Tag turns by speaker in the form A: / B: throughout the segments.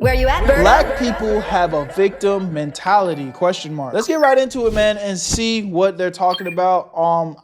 A: Where you at, Berto?
B: Black people have a victim mentality, question mark. Let's get right into it, man, and see what they're talking about.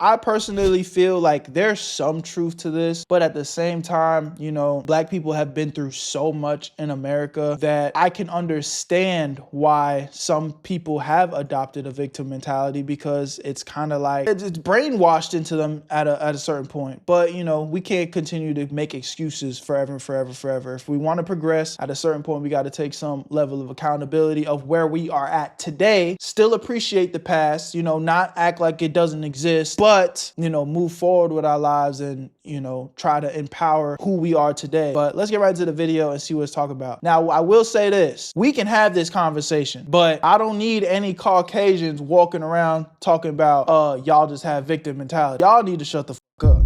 B: I personally feel like there's some truth to this, but at the same time, you know, black people have been through so much in America that I can understand why some people have adopted a victim mentality, because it's kind of like it's brainwashed into them at a certain point. But, you know, we can't continue to make excuses forever and forever, forever. If we want to progress at a certain point, we got to take some level of accountability of where we are at today, still appreciate the past, you know, not act like it doesn't exist, but, you know, move forward with our lives and, you know, try to empower who we are today. But let's get right into the video and see what it's talking about. Now, I will say this, we can have this conversation, but I don't need any Caucasians walking around talking about, y'all just have victim mentality. Y'all need to shut the fuck up.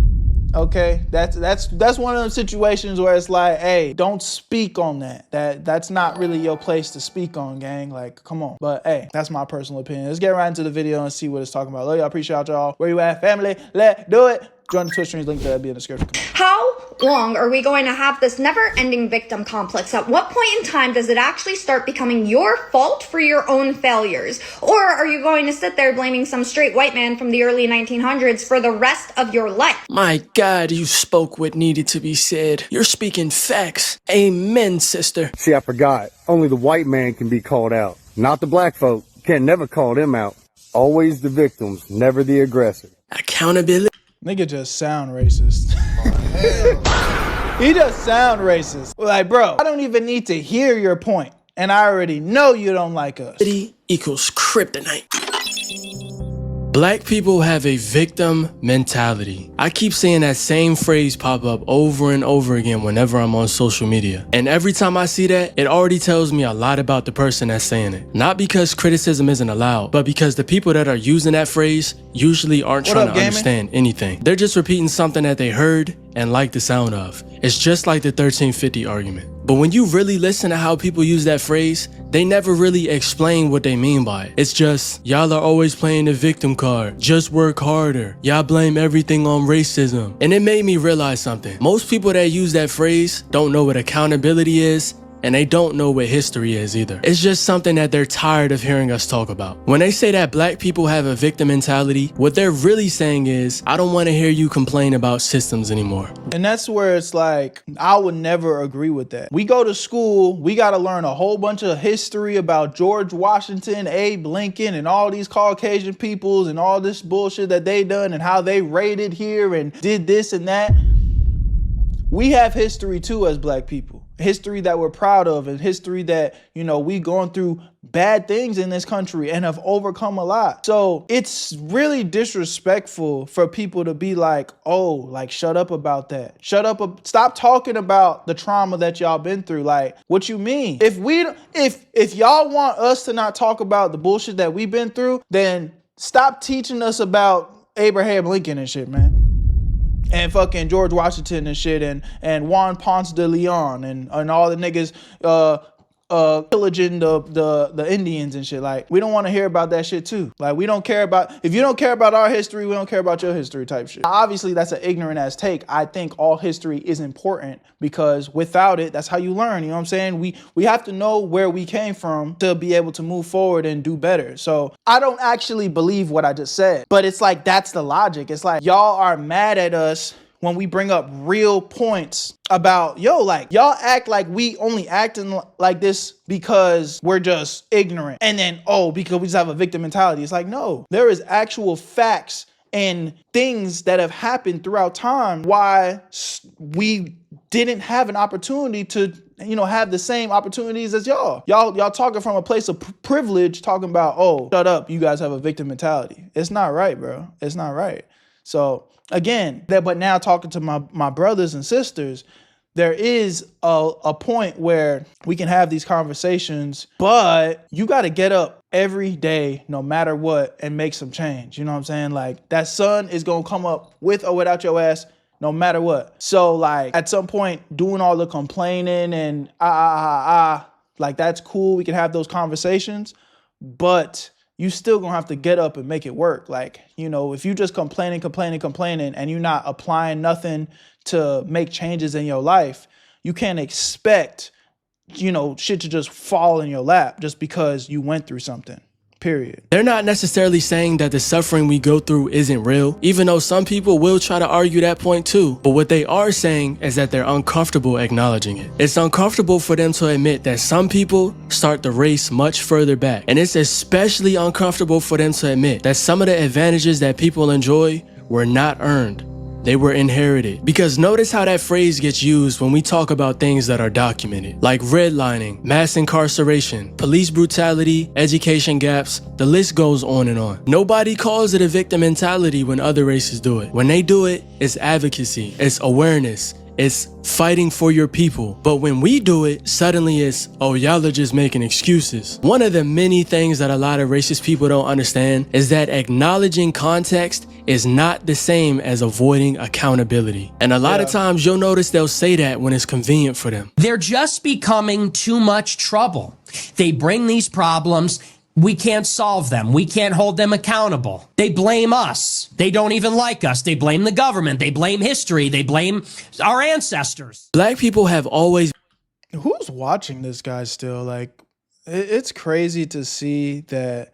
B: Okay, that's one of those situations where it's like, hey, don't speak on that. That's not really your place to speak on, gang. Like, come on. But hey, that's my personal opinion. Let's get right into the video and see what it's talking about. Love y'all, appreciate y'all. Where you at, family? Let's do it. Join the Twitch streams, link to that be in the description.
A: How long are we going to have this never-ending victim complex? At what point in time does it actually start becoming your fault for your own failures? Or are you going to sit there blaming some straight white man from the early 1900s for the rest of your life?
C: My God, you spoke what needed to be said. You're speaking facts. Amen, sister.
D: See, I forgot. Only the white man can be called out. Not the black folk. Can't never call them out. Always the victims, never the aggressor.
C: Accountability.
B: Nigga just sound racist. He just sound racist. Like, bro, I don't even need to hear your point, and I already know you don't like us.
C: Equals kryptonite. Black people have a victim mentality. I keep seeing that same phrase pop up over and over again whenever I'm on social media. And every time I see that, it already tells me a lot about the person that's saying it. Not because criticism isn't allowed, but because the people that are using that phrase usually aren't trying to understand anything. They're just repeating something that they heard and like the sound of. It's just like the 1350 argument. But when you really listen to how people use that phrase, they never really explain what they mean by it. It's just, y'all are always playing the victim card. Just work harder. Y'all blame everything on racism. And it made me realize something. Most people that use that phrase don't know what accountability is, and they don't know what history is either. It's just something that they're tired of hearing us talk about. When they say that black people have a victim mentality, what they're really saying is, I don't want to hear you complain about systems anymore.
B: And that's where it's like, I would never agree with that. We go to school, we got to learn a whole bunch of history about George Washington, Abe Lincoln, and all these Caucasian peoples and all this bullshit that they done and how they raided here and did this and that. We have history too as black people. History that we're proud of, and history that, you know, we gone through bad things in this country and have overcome a lot. So it's really disrespectful for people to be like, oh, like, shut up about that. Shut up. Stop talking about the trauma that y'all been through. Like, what you mean? If y'all want us to not talk about the bullshit that we've been through, then stop teaching us about Abraham Lincoln and shit, man. And fucking George Washington and shit, and Juan Ponce de Leon and all the niggas pillaging the Indians and shit. Like, we don't want to hear about that shit too. Like, we don't care about, if you don't care about our history, we don't care about your history type shit. Obviously, that's an ignorant ass take. I think all history is important, because without it, that's how you learn. You know what I'm saying? We have to know where we came from to be able to move forward and do better. So I don't actually believe what I just said, but it's like, that's the logic. It's like, y'all are mad at us when we bring up real points about, yo, like, y'all act like we only acting like this because we're just ignorant. And then, oh, because we just have a victim mentality. It's like, no, there is actual facts and things that have happened throughout time why we didn't have an opportunity to, you know, have the same opportunities as y'all. Y'all talking from a place of privilege, talking about, oh, shut up, you guys have a victim mentality. It's not right, bro. It's not right. So again, but now talking to my brothers and sisters, there is a point where we can have these conversations, but you got to get up every day, no matter what, and make some change. You know what I'm saying? Like, that sun is going to come up with or without your ass, no matter what. So like, at some point, doing all the complaining and like, that's cool. We can have those conversations, but you still gonna have to get up and make it work. Like, you know, if you just complaining, and you're not applying nothing to make changes in your life, you can't expect shit to just fall in your lap just because you went through something. Period.
C: They're not necessarily saying that the suffering we go through isn't real, even though some people will try to argue that point too. But what they are saying is that they're uncomfortable acknowledging it. It's uncomfortable for them to admit that some people start the race much further back. And it's especially uncomfortable for them to admit that some of the advantages that people enjoy were not earned. They were inherited. Because notice how that phrase gets used when we talk about things that are documented, like redlining, mass incarceration, police brutality, education gaps, the list goes on and on. Nobody calls it a victim mentality when other races do it. When they do it, it's advocacy, it's awareness, it's fighting for your people. But when we do it, suddenly it's, oh, y'all are just making excuses. One of the many things that a lot of racist people don't understand is that acknowledging context is not the same as avoiding accountability. And a lot of times you'll notice they'll say that when it's convenient for them.
E: They're just becoming too much trouble. They bring these problems. We can't solve them. We can't hold them accountable. They blame us. They don't even like us. They blame the government. They blame history. They blame our ancestors.
C: Black people have always...
B: Who's watching this guy still? Like, it's crazy to see that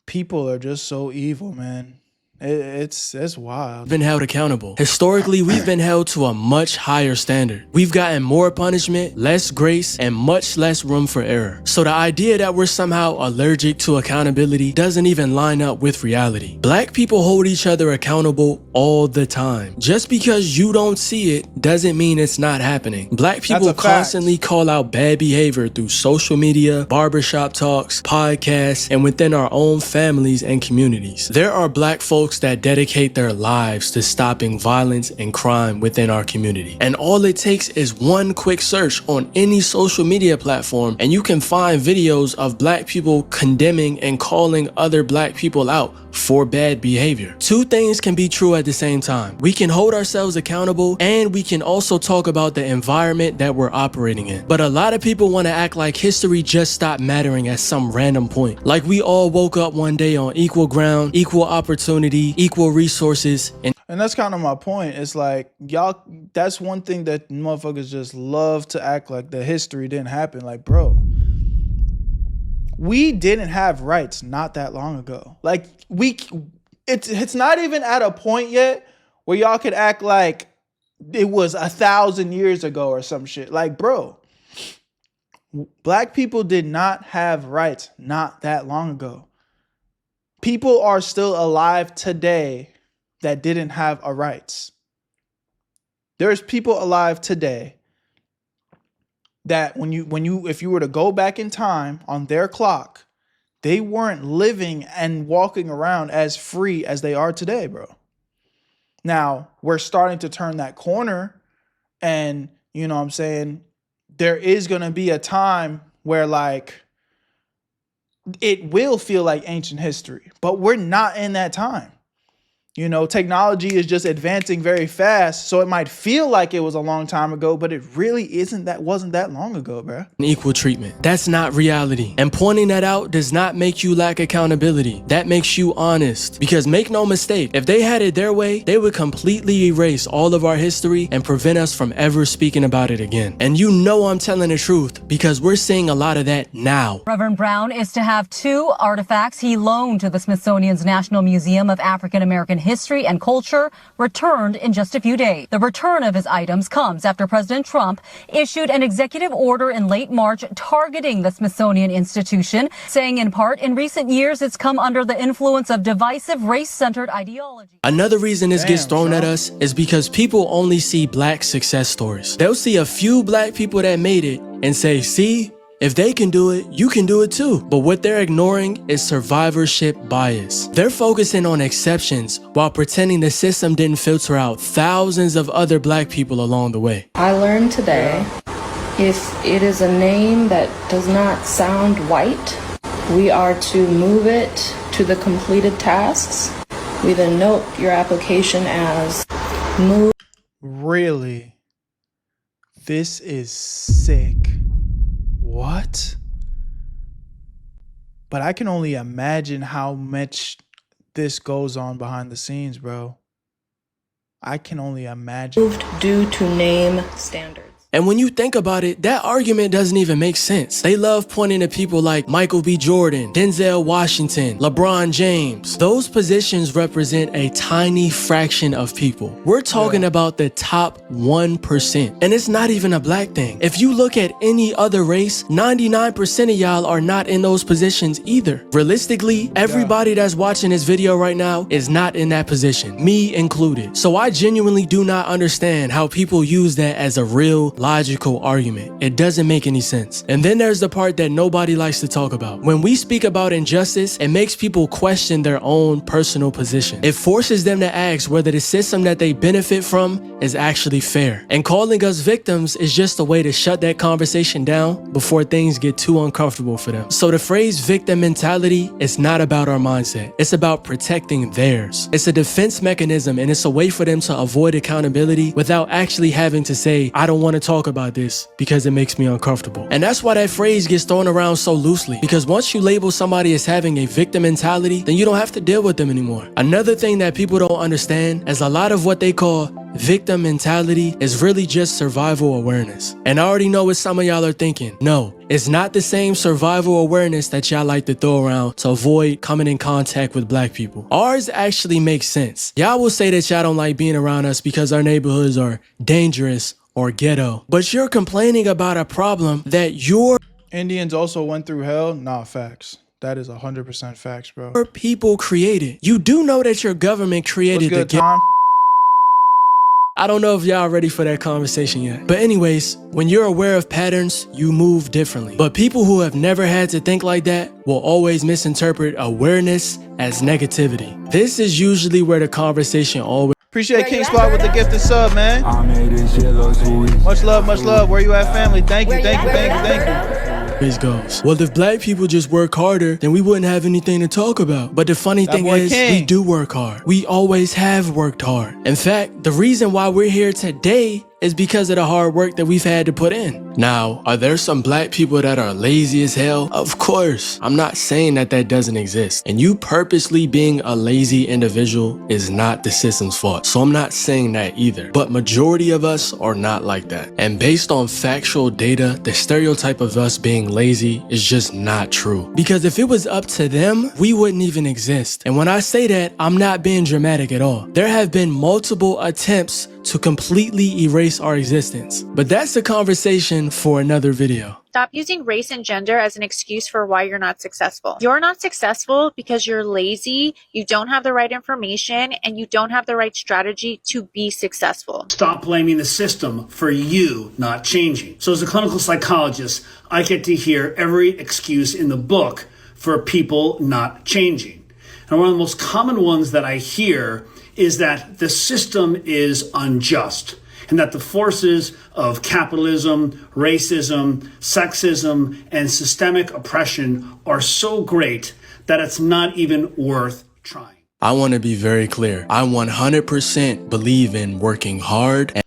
B: people are just so evil, man. It's wild.
C: Been held accountable. Historically, we've been held to a much higher standard. We've gotten more punishment, less grace, and much less room for error. So the idea that we're somehow allergic to accountability doesn't even line up with reality. Black people hold each other accountable all the time. Just because you don't see it doesn't mean it's not happening. Black people constantly call out bad behavior through social media, barbershop talks, podcasts, and within our own families and communities. There are black folks that dedicate their lives to stopping violence and crime within our community. And all it takes is one quick search on any social media platform and you can find videos of black people condemning and calling other black people out for bad behavior. Two things can be true at the same time. We can hold ourselves accountable and we can also talk about the environment that we're operating in. But a lot of people want to act like history just stopped mattering at some random point. Like we all woke up one day on equal ground, equal opportunity, equal resources.
B: And that's kind of my point. It's like, y'all, that's one thing that motherfuckers just love to act like the history didn't happen. Like, bro, we didn't have rights not that long ago. Like, it's not even at a point yet where y'all could act like it was 1,000 years ago or some shit. Like, bro, black people did not have rights not that long ago. People are still alive today that didn't have a rights. There's people alive today that if you were to go back in time on their clock, they weren't living and walking around as free as they are today, bro. Now, we're starting to turn that corner and, you know what I'm saying, there is going to be a time where like it will feel like ancient history, but we're not in that time. You know, technology is just advancing very fast, so it might feel like it was a long time ago, but it really wasn't that long ago, bro.
C: Equal treatment. That's not reality. And pointing that out does not make you lack accountability. That makes you honest. Because make no mistake, if they had it their way, they would completely erase all of our history and prevent us from ever speaking about it again. And you know I'm telling the truth because we're seeing a lot of that now.
F: Reverend Brown is to have 2 artifacts he loaned to the Smithsonian's National Museum of African American History and Culture returned in just a few days. The return of his items comes after President Trump issued an executive order in late March targeting the Smithsonian Institution, saying in part, in recent years, it's come under the influence of divisive race-centered ideology.
C: Another reason this gets thrown at us is because people only see black success stories. They'll see a few black people that made it and say, see, if they can do it, you can do it too. But what they're ignoring is survivorship bias. They're focusing on exceptions while pretending the system didn't filter out thousands of other black people along the way.
G: I learned today, if it is a name that does not sound white, we are to move it to the completed tasks. We then note your application as move.
B: Really? This is sick. What? But I can only imagine how much this goes on behind the scenes, bro. I can only imagine.
G: Moved due to name standards.
C: And when you think about it, that argument doesn't even make sense. They love pointing to people like Michael B. Jordan, Denzel Washington, LeBron James. Those positions represent a tiny fraction of people. We're talking about the top 1%. And it's not even a black thing. If you look at any other race, 99% of y'all are not in those positions either. Realistically, everybody that's watching this video right now is not in that position, me included. So I genuinely do not understand how people use that as a real logical argument. It doesn't make any sense. And then there's the part that nobody likes to talk about. When we speak about injustice, it makes people question their own personal position. It forces them to ask whether the system that they benefit from is actually fair. And calling us victims is just a way to shut that conversation down before things get too uncomfortable for them. So the phrase victim mentality is not about our mindset. It's about protecting theirs. It's a defense mechanism, and it's a way for them to avoid accountability without actually having to say, I don't want to talk about this because it makes me uncomfortable. And that's why that phrase gets thrown around so loosely, because once you label somebody as having a victim mentality, then you don't have to deal with them anymore. Another thing that people don't understand is a lot of what they call victim mentality is really just survival awareness. And I already know what some of y'all are thinking. No, it's not the same survival awareness that y'all like to throw around to avoid coming in contact with black people. Ours actually makes sense. Y'all will say that y'all don't like being around us because our neighborhoods are dangerous or ghetto. But you're complaining about a problem that your
B: Indians also went through hell. Nah, facts. That is 100% facts, bro.
C: people created. You do know that your government created
B: What's good,
C: the
B: Tom?
C: I don't know if y'all ready for that conversation yet. But anyways, when you're aware of patterns, you move differently. But people who have never had to think like that will always misinterpret awareness as negativity. This is usually where the conversation always
B: Appreciate King Spot with the gifted sub, man. Much love. Where you at, family? Thank you.
C: goes. Well, if black people just work harder, then we wouldn't have anything to talk about. But the funny thing is, we do work hard. We always have worked hard. In fact, the reason why we're here today is because of the hard work that we've had to put in. Now, are there some black people that are lazy as hell? Of course. I'm not saying that that doesn't exist. And you purposely being a lazy individual is not the system's fault. So I'm not saying that either. But majority of us are not like that. And based on factual data, the stereotype of us being lazy is just not true. Because if it was up to them, we wouldn't even exist. And when I say that, I'm not being dramatic at all. There have been multiple attempts to completely erase our existence. But that's a conversation for another video.
H: Stop using race and gender as an excuse for why you're not successful. You're not successful because you're lazy, you don't have the right information, and you don't have the right strategy to be successful.
I: Stop blaming the system for you not changing. So as a clinical psychologist, I get to hear every excuse in the book for people not changing. And one of the most common ones that I hear is that the system is unjust and that the forces of capitalism, racism, sexism, and systemic oppression are so great that it's not even worth trying.
C: I want to be very clear. I 100% believe in working hard.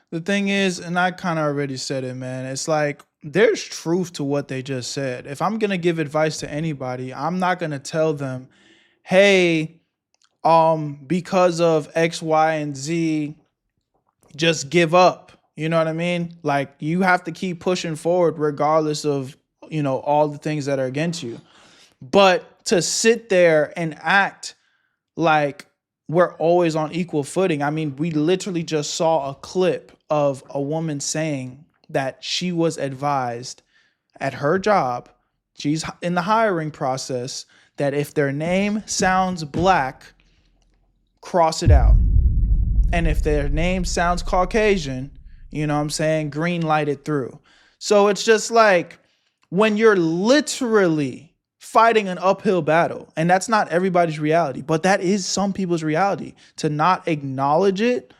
B: The thing is, and I kind of already said it, man, it's like there's truth to what they just said. If I'm going to give advice to anybody, I'm not going to tell them, hey, because of X, Y, and Z, just give up. You know what I mean? Like, you have to keep pushing forward regardless of, you know, all the things that are against you. But to sit there and act like we're always on equal footing. I mean, we literally just saw a clip of a woman saying that she was advised at her job, she's in the hiring process, that if their name sounds black, cross it out. And if their name sounds Caucasian, you know what I'm saying, green light it through. So it's just like when you're literally fighting an uphill battle, and that's not everybody's reality, but that is some people's reality, to not acknowledge it,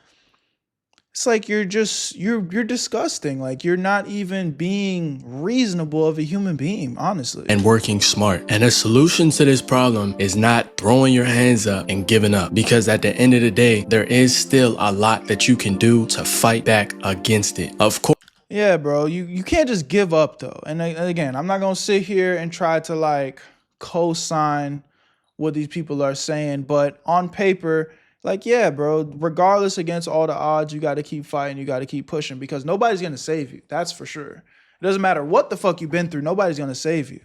B: it's like you're disgusting. Like, you're not even being reasonable of a human being, honestly.
C: And working smart. And a solution to this problem is not throwing your hands up and giving up. Because at the end of the day, there is still a lot that you can do to fight back against it. Of course.
B: Yeah, bro, you can't just give up, though. And again, I'm not going to sit here and try to, like, co-sign what these people are saying. But on paper, Like, yeah, bro, regardless against all the odds, you got to keep fighting. You got to keep pushing because nobody's going to save you. That's for sure. It doesn't matter what the fuck you've been through. Nobody's going to save you.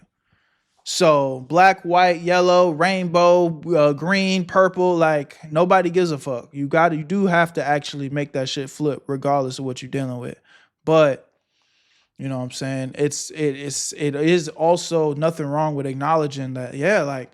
B: So black, white, yellow, rainbow, green, purple, like nobody gives a fuck. You do have to actually make that shit flip regardless of what you're dealing with. But you know what I'm saying? It is also nothing wrong with acknowledging that, yeah, like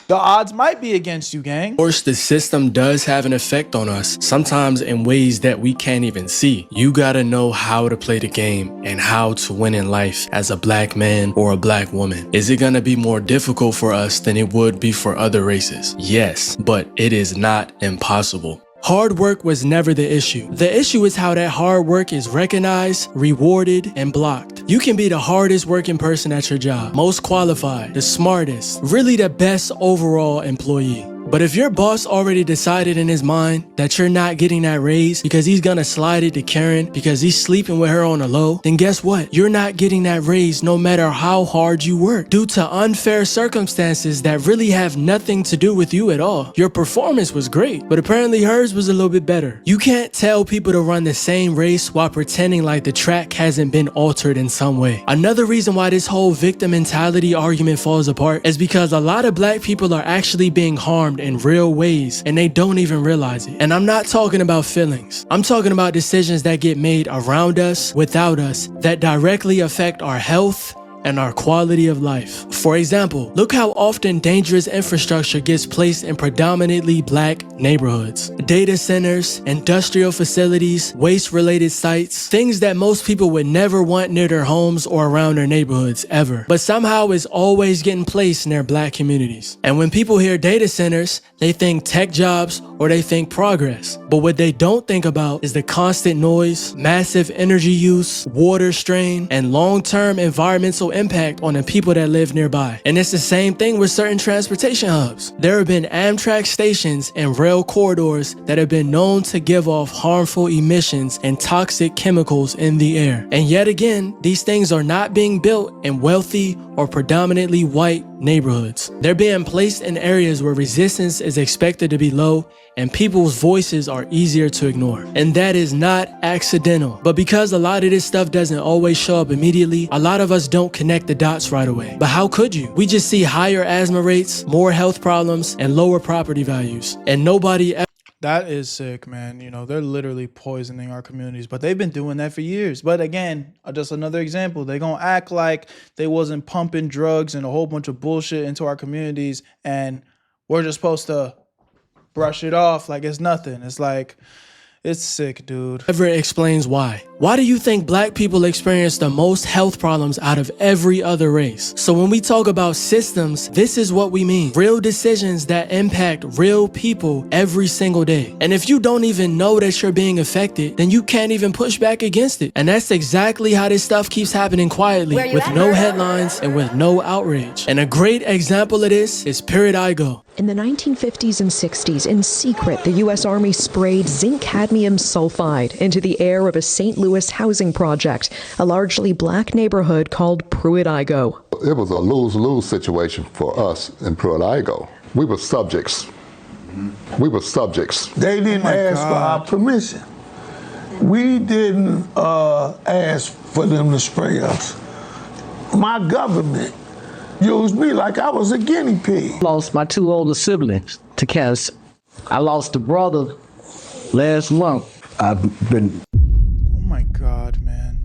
B: the odds might be against you, gang.
C: Of course, the system does have an effect on us, sometimes in ways that we can't even see. You gotta know how to play the game and how to win in life as a black man or a black woman. Is it gonna be more difficult for us than it would be for other races? Yes, but it is not impossible. Hard work was never the issue. The issue is how that hard work is recognized, rewarded, and blocked. You can be the hardest working person at your job, most qualified, the smartest, really the best overall employee. But if your boss already decided in his mind that you're not getting that raise because he's gonna slide it to Karen because he's sleeping with her on the low, then guess what? You're not getting that raise no matter how hard you work due to unfair circumstances that really have nothing to do with you at all. Your performance was great, but apparently hers was a little bit better. You can't tell people to run the same race while pretending like the track hasn't been altered in some way. Another reason why this whole victim mentality argument falls apart is because a lot of black people are actually being harmed in real ways and they don't even realize it. And I'm not talking about feelings. I'm talking about decisions that get made around us, without us, that directly affect our health and our quality of life. For example, look how often dangerous infrastructure gets placed in predominantly black neighborhoods. Data centers, industrial facilities, waste-related sites, things that most people would never want near their homes or around their neighborhoods ever, but somehow is always getting placed near black communities. And when people hear data centers, they think tech jobs or they think progress. But what they don't think about is the constant noise, massive energy use, water strain, and long-term environmental impact on the people that live nearby. And it's the same thing with certain transportation hubs. There have been Amtrak stations and rail corridors that have been known to give off harmful emissions and toxic chemicals in the air. And yet again, these things are not being built in wealthy or predominantly white neighborhoods. They're being placed in areas where resistance is expected to be low and people's voices are easier to ignore. And that is not accidental. But because a lot of this stuff doesn't always show up immediately, a lot of us don't connect the dots right away. But how could you? We just see higher asthma rates, more health problems, and lower property values. And nobody ever.
B: That is sick, man. You know, they're literally poisoning our communities, but they've been doing that for years. But again, just another example. They're going to act like they wasn't pumping drugs and a whole bunch of bullshit into our communities, and we're just supposed to brush it off like it's nothing. It's like, it's sick, dude.
C: Ever explains why. Why do you think black people experience the most health problems out of every other race? So when we talk about systems, this is what we mean. Real decisions that impact real people every single day. And if you don't even know that you're being affected, then you can't even push back against it. And that's exactly how this stuff keeps happening quietly, with no headlines and with no outrage. And a great example of this is Whereyouatberto.
J: In the 1950s and 60s, in secret, the U.S. Army sprayed zinc cadmium sulfide into the air of a St. Louis housing project, a largely black neighborhood called Whereyouatberto.
K: It was a lose-lose situation for us in Whereyouatberto. We were subjects. We were subjects.
L: They didn't ask for our permission. We didn't ask for them to spray us. My government used me like I was a guinea pig.
M: Lost my two older siblings to cancer. I lost a brother last month. I've been...
B: Oh my God, man.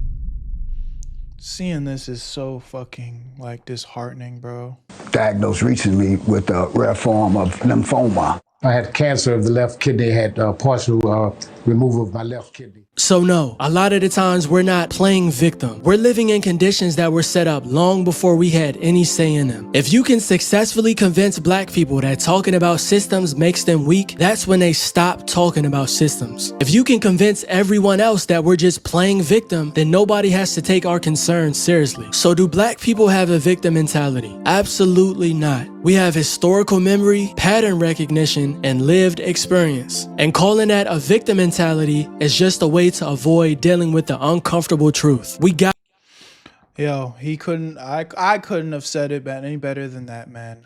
B: Seeing this is so fucking, like, disheartening, bro.
N: Diagnosed recently with a rare form of lymphoma.
O: I had cancer of the left kidney, had partial removal of my left kidney.
C: So no, a lot of the times we're not playing victim. We're living in conditions that were set up long before we had any say in them. If you can successfully convince black people that talking about systems makes them weak, that's when they stop talking about systems. If you can convince everyone else that we're just playing victim, then nobody has to take our concerns seriously. So do black people have a victim mentality? Absolutely not. We have historical memory, pattern recognition, and lived experience. And calling that a victim mentality is just a way to avoid dealing with the uncomfortable truth.
B: Yo, he couldn't. I couldn't have said it any better than that, man.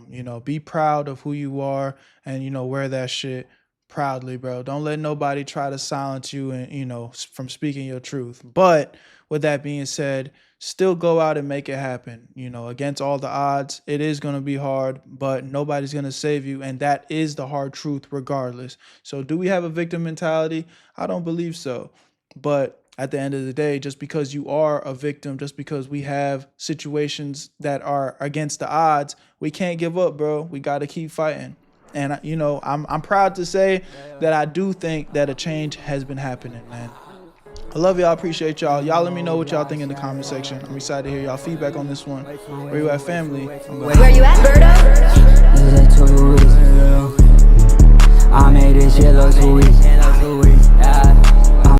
B: You know, be proud of who you are, and you know, wear that shit proudly, bro. Don't let nobody try to silence you and from speaking your truth. But with that being said, still go out and make it happen. You know, against all the odds, it is gonna be hard, but nobody's gonna save you, and that is the hard truth, regardless. So, do we have a victim mentality? I don't believe so, but at the end of the day, just because you are a victim, just because we have situations that are against the odds, we can't give up, bro. We got to keep fighting. And you know, I'm proud to say that I do think that a change has been happening, man. I love y'all. Appreciate y'all. Y'all let me know what y'all think in the comment section. I'm excited to hear y'all feedback on this one. Where you at, family?
A: Where you at, Berto?
P: I made this shit look sweet.